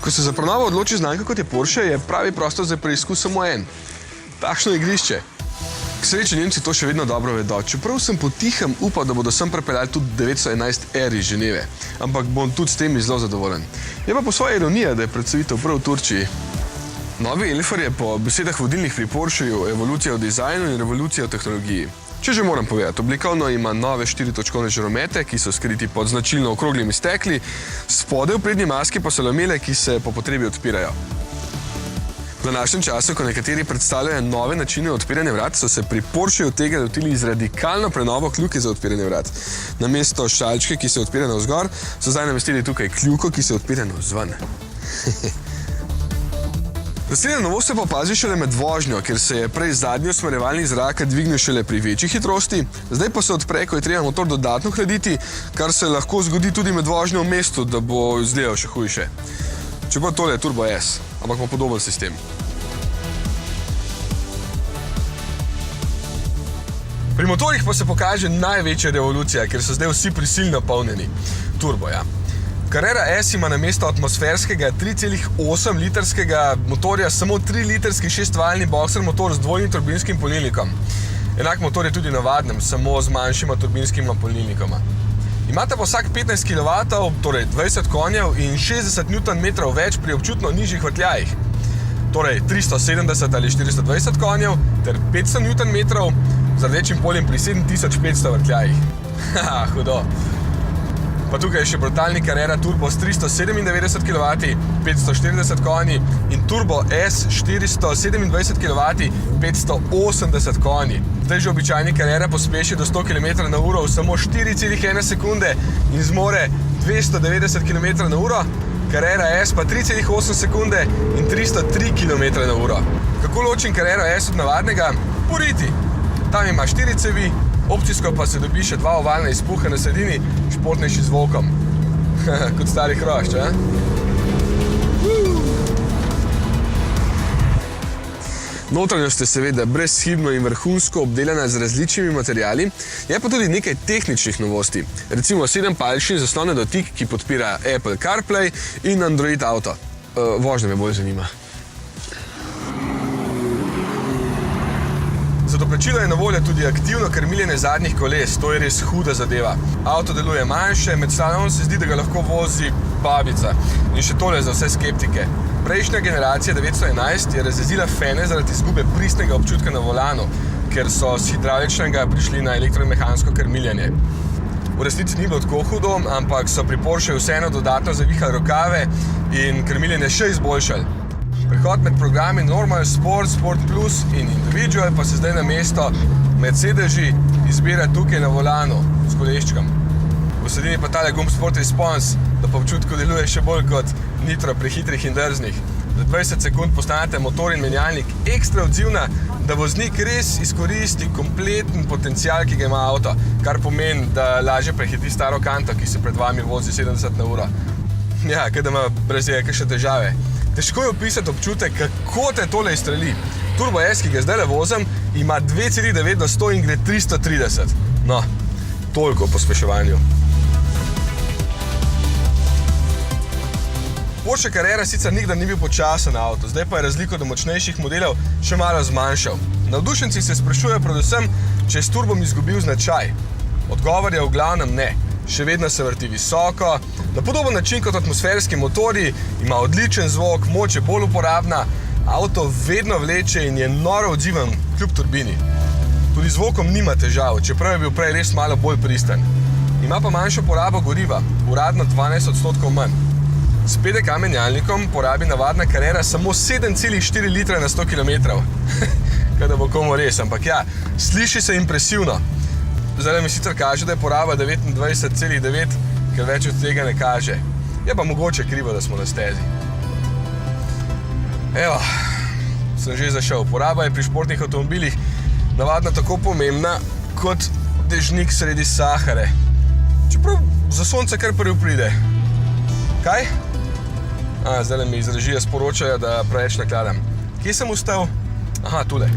Ko se za prenovo odloči znamka kot je Porsche, je pravi prostor za preizkus samo en. Takšno igrišče. K sreči Nemci to še vedno dobro vedo, čeprav sem potihem upal, da bodo sem prepeljali tudi 911R iz Ženeve. Ampak bom tudi s temi zelo zadovoljen. Je pa po svoje ironija, da je predstavitev prav v Turčiji. Novi Elfer je po besedah vodilnih pri Porscheju evolucija v dizajnu in revolucija v tehnologiji. Če že moram povedati, oblikovno ima nove 4-točkovne žaromete, ki so skriti pod značilno okroglimi stekli, spodaj v prednji maski pa so lamele, ki se po potrebi odpirajo. V današnjem času, ko nekateri predstavljajo nove načine odpiranja vrat, so se pri Porscheju tega lotili z radikalno prenovo kljuke za odpiranje vrat. Namesto šalčke, ki se odpira navzgor, so zdaj namestili tukaj kljuko, ki se odpira navzven. Naslednja novost se pa opazi šele med vožnjo, ker se je prej zadnji usmerjevalnik zraka dvignil šele pri večji hitrosti, zdaj pa se odpre, ko je treba motor dodatno hladiti, kar se lahko zgodi tudi med vožnjo v mestu, da bo izgledal še hujše. Čeprav tole je Turbo S, ampak ima podoben sistem. Pri motorjih pa se pokaže največja revolucija, ker so zdaj vsi prisilno napolnjeni. Turbo, ja. Carrera S ima namesto atmosferskega 3,8 litrskega motorja samo 3-litrski 6-valjni boxer motor z dvojnim turbinskim polnilnikom. Enak motor je tudi navadnem, samo z manjšima turbinskima polnilnikoma. Imate pa vsak 15 kW, torej 20 konjev in 60 Nm več pri občutno nižjih vrtljajih. Torej 370 ali 420 konjev ter 500 Nm z rdečim poljem pri 7500 vrtljajih. Haha, hudo. Pa tukaj je še brutalni Carrera Turbo s 397 kW, 540 konji in Turbo S 427 kW, 580 konji. Zdaj že običajni Carrera pospeši do 100 km/h v samo 4,1 sekunde in zmore 290 km/h, Carrera S pa 3,8 sekunde in 303 km/h. Kako ločim Carrero S od navadnega? Poriti. Tam ima 4 cevi, opcijsko pa se dobi še 2 ovalna izpuha na sredini, športnejši zvokom. Kot stari hrošč, a? Notranjost je seveda brezhibno in vrhunsko obdelana z različnimi materiali, je pa tudi nekaj tehničnih novosti. Recimo 7-palčni zaslon dotik, ki podpira Apple CarPlay in Android Auto. Vožnja me bolj zanima. Za doplačilo je na voljo tudi aktivno krmiljenje zadnjih koles, to je res huda zadeva. Avto deluje manjše, med slalomom se zdi, da ga lahko vozi babica. In še tole za vse skeptike. Prejšnja generacija 911 je razjezila fene zaradi izgube pristnega občutka na volanu, ker so z hidravličnega prišli na elektromehansko krmiljenje. V resnici ni bilo tako hudo, ampak so pri Porscheju vseeno dodatno zavihali rokave in krmiljenje še izboljšali. Prehod med programi Normal, Sport, Sport Plus in Individual pa se zdaj namesto med sedeži izbira tukaj na volanu s koleščkom. V sredini pa tale gumb Sport Response, da po občutku deluje še bolj kot nitro pri hitrih in drznih. Za 20 sekund postanete motor in menjalnik ekstra odzivna, da voznik res izkoristi kompleten potencial, ki ga ima avto, kar pomeni, da lažje prehiti staro kanto, ki se pred vami vozi 70 na uro. Ja, kaj da ima brez je kakšne težave. Težko je opisati občutek, kako te tole izstreli. Turbo S, ki ga zdaj vozim, ima 2,9 do 100 in gre 330. No, toliko o pospeševanju. Porsche Carrera sicer nikdar ni bil počasen avto, zdaj pa je razliko do močnejših modelov še malo zmanjšal. Navdušenci se sprašujejo predvsem, če je s turbom izgubil značaj. Odgovor je v glavnem ne. Še vedno se vrti visoko, na podoben način kot atmosferski motorji, ima odličen zvok, moč je bolj uporabna, avto vedno vleče in je noro odziven kljub turbini. Tudi zvokom nima težav, čeprav je bil prej res malo bolj pristen. Ima pa manjšo porabo goriva, uradno 12% manj. S PDK menjalnikom porabi navadna Carrera samo 7,4 litra na 100 km. Kaj da bo komu res, ampak ja, sliši se impresivno. Zdaj mi sicer kaže, da je poraba 29,9, ker več od tega ne kaže. Je pa mogoče krivo, da smo na stezi. Evo, sem že zašel. Poraba je pri športnih avtomobilih navadno tako pomembna, kot dežnik sredi Sahare. Čeprav za sonce kar prvi pride. Kaj? Zdaj mi iz režije sporočajo, da preveč nakladam. Kje sem ustal? Aha, tule.